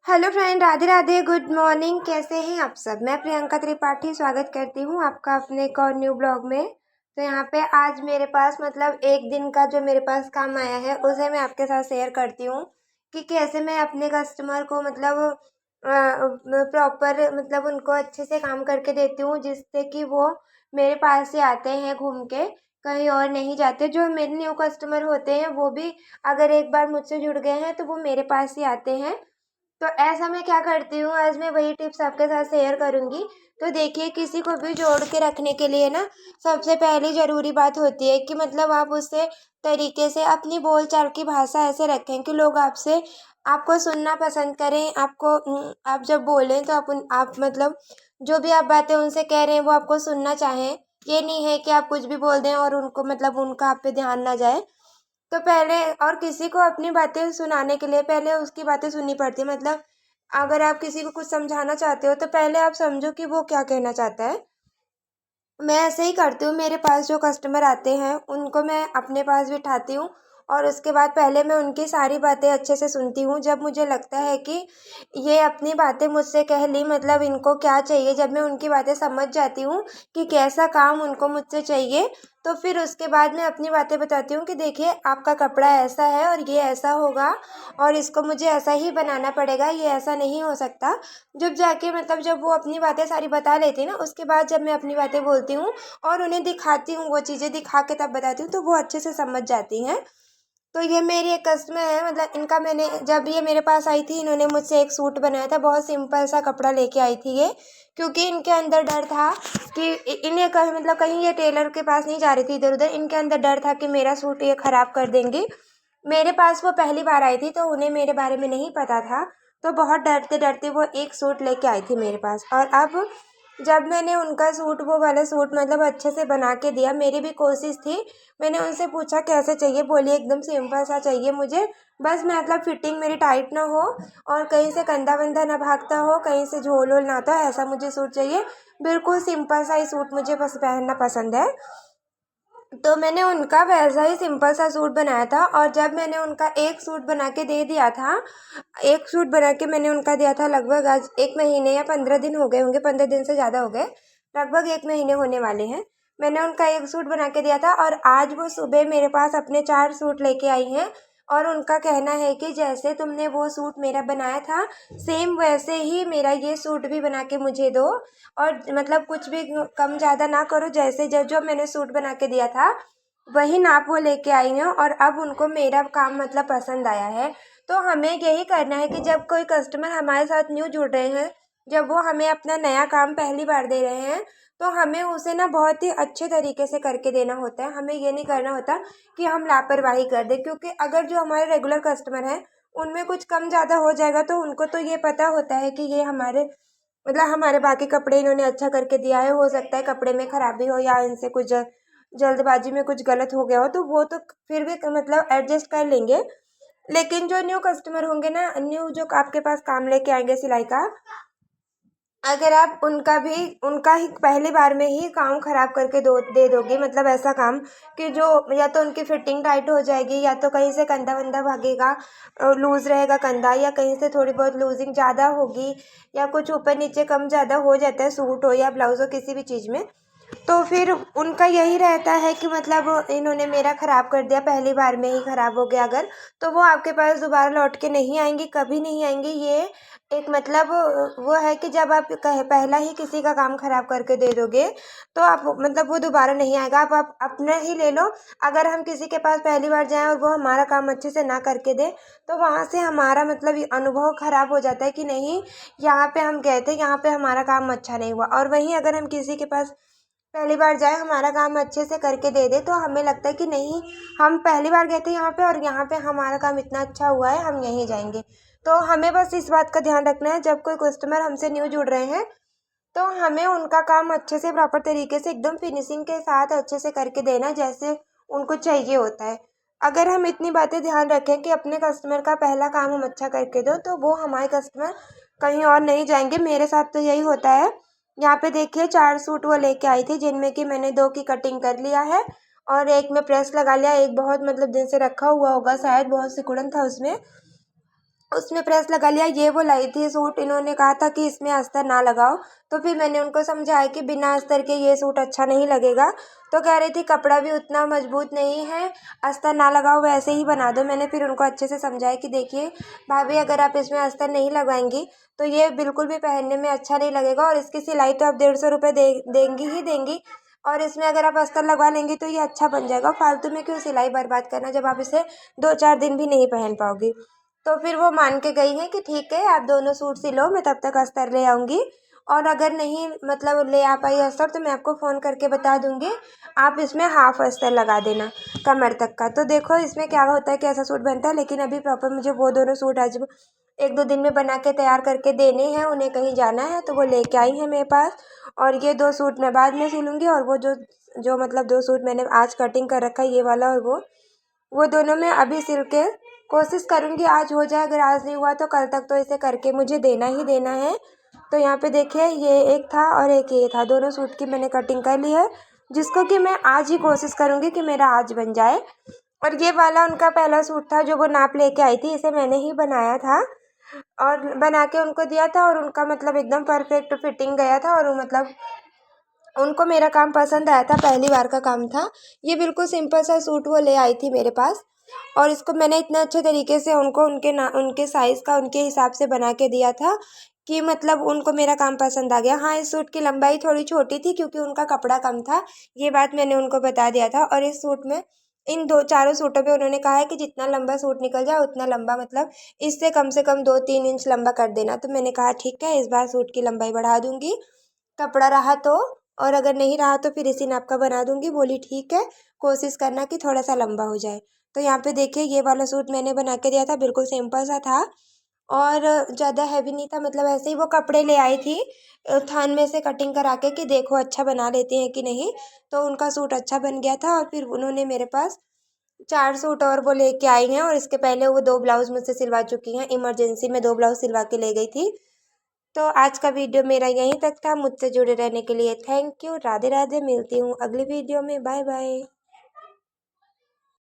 Hello friend, Radhe Radhe, good morning. कैसे हैं आप सब? मैं प्रियंका त्रिपाठी स्वागत करती हूँ आपका अपने एक और न्यू ब्लॉग में। तो यहाँ पे आज मेरे पास मतलब एक दिन का जो मेरे पास काम आया है उसे मैं आपके साथ शेयर करती हूँ कि कैसे मैं अपने कस्टमर को मतलब प्रॉपर मतलब उनको अच्छे से काम करके देती हूँ, जिससे कि वो मेरे पास ही आते हैं घूम के, कहीं और नहीं जाते। जो मेरे न्यू कस्टमर होते हैं वो भी अगर एक बार मुझसे जुड़ गए हैं तो वो मेरे पास ही आते हैं। तो ऐसा मैं क्या करती हूँ, आज मैं वही टिप्स आपके साथ शेयर करूँगी। तो देखिए, किसी को भी जोड़ के रखने के लिए ना सबसे पहली ज़रूरी बात होती है कि मतलब आप उससे तरीके से अपनी बोलचाल की भाषा ऐसे रखें कि लोग आपसे आपको सुनना पसंद करें। आपको आप जब बोलें तो आप मतलब जो भी आप बातें उनसे कह रहे हैं वो आपको सुनना चाहें। ये नहीं है कि आप कुछ भी बोल दें और उनको मतलब उनका आप पे ध्यान ना जाए। तो पहले और किसी को अपनी बातें सुनाने के लिए पहले उसकी बातें सुननी पड़ती है। मतलब अगर आप किसी को कुछ समझाना चाहते हो तो पहले आप समझो कि वो क्या कहना चाहता है। मैं ऐसे ही करती हूँ। मेरे पास जो कस्टमर आते हैं उनको मैं अपने पास बिठाती हूँ और उसके बाद पहले मैं उनकी सारी बातें अच्छे से सुनती हूँ। जब मुझे लगता है कि ये अपनी बातें मुझसे कह ली, मतलब इनको क्या चाहिए, जब मैं उनकी बातें समझ जाती हूँ कि कैसा काम उनको मुझसे चाहिए, तो फिर उसके बाद मैं अपनी बातें बताती हूँ कि देखिए, आपका कपड़ा ऐसा है और ये ऐसा होगा और इसको मुझे ऐसा ही बनाना पड़ेगा, ये ऐसा नहीं हो सकता। जब जाके मतलब जब वो अपनी बातें सारी बता लेती है ना, उसके बाद जब मैं अपनी बातें बोलती हूँ और उन्हें दिखाती हूँ, वो चीज़ें दिखा के तब बताती हूँ, तो वो अच्छे से समझ जाती हैं। तो ये मेरी एक कस्टमर है, मतलब इनका मैंने जब ये मेरे पास आई थी, इन्होंने मुझसे एक सूट बनाया था। बहुत सिंपल सा कपड़ा लेके आई थी ये, क्योंकि इनके अंदर डर था कि इन्हें कहीं मतलब कहीं ये टेलर के पास नहीं जा रही थी इधर उधर। इनके अंदर डर था कि मेरा सूट ये ख़राब कर देंगी। मेरे पास वो पहली बार आई थी तो उन्हें मेरे बारे में नहीं पता था। तो बहुत डरते डरते वो एक सूट लेके आई थी मेरे पास। और अब जब मैंने उनका सूट, वो वाला सूट मतलब अच्छे से बना के दिया, मेरी भी कोशिश थी। मैंने उनसे पूछा कैसे चाहिए, बोली एकदम सिंपल सा चाहिए मुझे, बस मतलब फिटिंग मेरी टाइट ना हो और कहीं से कंधा वंधा ना भागता हो, कहीं से झोल वोल ना आता हो, ऐसा मुझे सूट चाहिए। बिल्कुल सिंपल सा ही सूट मुझे बस पहनना पसंद है। तो मैंने उनका वैसा ही सिंपल सा सूट बनाया था। और जब मैंने उनका एक सूट बना के दे दिया था, एक सूट बना के मैंने उनका दिया था, लगभग आज 1 महीने या 15 दिन हो गए होंगे, 15 दिन से ज़्यादा हो गए, लगभग 1 महीने होने वाले हैं। मैंने उनका एक सूट बना के दिया था और आज वो सुबह मेरे पास अपने 4 सूट लेके आई हैं। और उनका कहना है कि जैसे तुमने वो सूट मेरा बनाया था, सेम वैसे ही मेरा ये सूट भी बना के मुझे दो। और मतलब कुछ भी कम ज़्यादा ना करो, जैसे जो जो मैंने सूट बना के दिया था वही नाप वो लेके आई हैं। और अब उनको मेरा काम मतलब पसंद आया है। तो हमें यही करना है कि जब कोई कस्टमर हमारे साथ न्यू जुड़ रहे हैं, जब वो हमें अपना नया काम पहली बार दे रहे हैं, तो हमें उसे ना बहुत ही अच्छे तरीके से करके देना होता है। हमें ये नहीं करना होता कि हम लापरवाही कर दें, क्योंकि अगर जो हमारे रेगुलर कस्टमर हैं उनमें कुछ कम ज़्यादा हो जाएगा तो उनको तो ये पता होता है कि ये हमारे मतलब हमारे बाकी कपड़े इन्होंने अच्छा करके दिया है। हो सकता है कपड़े में खराबी हो या इनसे कुछ जल्दबाजी में कुछ गलत हो गया हो, तो वो तो फिर भी मतलब एडजस्ट कर लेंगे। लेकिन जो न्यू कस्टमर होंगे ना, न्यू जो आपके पास काम लेके आएंगे सिलाई का, अगर आप उनका ही पहली बार में ही काम खराब करके दे दोगे, मतलब ऐसा काम कि जो या तो उनकी फिटिंग टाइट हो जाएगी, या तो कहीं से कंधा वंधा भागेगा, लूज रहेगा कंधा, या कहीं से थोड़ी बहुत लूजिंग ज़्यादा होगी, या कुछ ऊपर नीचे कम ज़्यादा हो जाता है सूट हो या ब्लाउज़ हो किसी भी चीज़ में, तो फिर उनका यही रहता है कि मतलब इन्होंने मेरा ख़राब कर दिया, पहली बार में ही ख़राब हो गया अगर, तो वो आपके पास दोबारा लौट के नहीं आएंगी, कभी नहीं आएंगी। ये एक मतलब वो है कि जब आप पहला ही किसी का काम ख़राब करके दे दोगे तो आप मतलब वो दोबारा नहीं आएगा। आप अपना ही ले लो। अगर हम किसी के पास पहली बार जाएं और वो हमारा काम अच्छे से ना करके दे, तो वहाँ से हमारा मतलब ये अनुभव ख़राब हो जाता है कि नहीं, यहाँ पे हम गए थे, यहाँ पे हमारा काम अच्छा नहीं हुआ। और वहीं अगर हम किसी के पास पहली बार जाए, हमारा काम अच्छे से करके दे दे, तो हमें लगता है कि नहीं, हम पहली बार गए थे यहाँ पे और यहाँ पे हमारा काम इतना अच्छा हुआ है, हम यहीं जाएंगे। तो हमें बस इस बात का ध्यान रखना है, जब कोई कस्टमर हमसे न्यू जुड़ रहे हैं तो हमें उनका काम अच्छे से प्रॉपर तरीके से एकदम फिनिशिंग के साथ अच्छे से करके देना, जैसे उनको चाहिए होता है। अगर हम इतनी बातें ध्यान रखें कि अपने कस्टमर का पहला काम हम अच्छा करके दो, तो वो हमारे कस्टमर कहीं और नहीं जाएंगे। मेरे साथ तो यही होता है। यहाँ पे देखिए 4 सूट वो लेके आई थी, जिनमें कि मैंने 2 की कटिंग कर लिया है और एक में प्रेस लगा लिया। एक बहुत मतलब दिन से रखा हुआ होगा, शायद बहुत सिकुड़न था उसमें, उसमें प्रेस लगा लिया। ये वो लाई थी सूट, इन्होंने कहा था कि इसमें अस्तर ना लगाओ, तो फिर मैंने उनको समझाया कि बिना अस्तर के ये सूट अच्छा नहीं लगेगा। तो कह रही थी कपड़ा भी उतना मजबूत नहीं है, अस्तर ना लगाओ, वैसे ही बना दो। मैंने फिर उनको अच्छे से समझाया कि देखिए भाभी, अगर आप इसमें अस्तर नहीं लगवाएंगी तो ये बिल्कुल भी पहनने में अच्छा नहीं लगेगा, और इसकी सिलाई तो आप 150 रुपये देंगी ही देंगी, और इसमें अगर आप अस्तर लगवा लेंगी तो ये अच्छा बन जाएगा। फालतू में क्यों सिलाई बर्बाद करना जब आप इसे 2-4 दिन भी नहीं पहन पाओगी। तो फिर वो मान के गई हैं कि ठीक है, आप दोनों सूट सिलो, मैं तब तक अस्तर ले आऊँगी, और अगर नहीं मतलब ले आ पाई अस्तर तो मैं आपको फ़ोन करके बता दूँगी, आप इसमें हाफ अस्तर लगा देना कमर तक का। तो देखो इसमें क्या होता है, कैसा सूट बनता है। लेकिन अभी प्रॉपर मुझे वो दोनों सूट आज 1-2 दिन में बना के तैयार करके देने हैं, उन्हें कहीं जाना है तो वो लेके आई हैं मेरे पास। और ये 2 सूट मैं बाद में सिलूँगी, और वो जो जो मतलब 2 सूट मैंने आज कटिंग कर रखा है, ये वाला और वो दोनों मैं अभी सिल के कोशिश करूँगी आज हो जाए। अगर आज नहीं हुआ तो कल तक तो इसे करके मुझे देना ही देना है। तो यहाँ पे देखिए ये एक था और एक ये था, दोनों सूट की मैंने कटिंग कर ली है, जिसको कि मैं आज ही कोशिश करूँगी कि मेरा आज बन जाए। और ये वाला उनका पहला सूट था जो वो नाप लेके आई थी, इसे मैंने ही बनाया था और बना के उनको दिया था, और उनका मतलब एकदम परफेक्ट फिटिंग गया था, और मतलब उनको मेरा काम पसंद आया था, पहली बार का काम था। ये बिल्कुल सिंपल सा सूट वो ले आई थी मेरे पास, और इसको मैंने इतना अच्छे तरीके से उनको उनके साइज़ का उनके हिसाब से बना के दिया था कि मतलब उनको मेरा काम पसंद आ गया। हाँ, इस सूट की लंबाई थोड़ी छोटी थी क्योंकि उनका कपड़ा कम था, ये बात मैंने उनको बता दिया था। और इस सूट में इन 2 चारों सूटों पे उन्होंने कहा है कि जितना लंबा सूट निकल जाए उतना लंबा, मतलब इससे कम से कम 2-3 इंच लंबा कर देना। तो मैंने कहा ठीक है, इस बार सूट की लंबाई बढ़ा दूँगी, कपड़ा रहा तो, और अगर नहीं रहा तो फिर इसी नाप का बना दूँगी। बोली ठीक है, कोशिश करना कि थोड़ा सा लंबा हो जाए। तो यहाँ पे देखिए ये वाला सूट मैंने बना के दिया था, बिल्कुल सिंपल सा था और ज़्यादा हैवी नहीं था, मतलब ऐसे ही वो कपड़े ले आई थी थान में से कटिंग करा के कि देखो अच्छा बना लेते हैं कि नहीं। तो उनका सूट अच्छा बन गया था, और फिर उन्होंने मेरे पास 4 सूट और वो लेके आई हैं, और इसके पहले वो 2 ब्लाउज़ मुझसे सिलवा चुकी हैं। इमरजेंसी में 2 ब्लाउज़ सिलवा के ले गई थी। तो आज का वीडियो मेरा यहीं तक था। मुझसे जुड़े रहने के लिए थैंक यू। राधे राधे। मिलती हूँ अगली वीडियो में। Bye bye.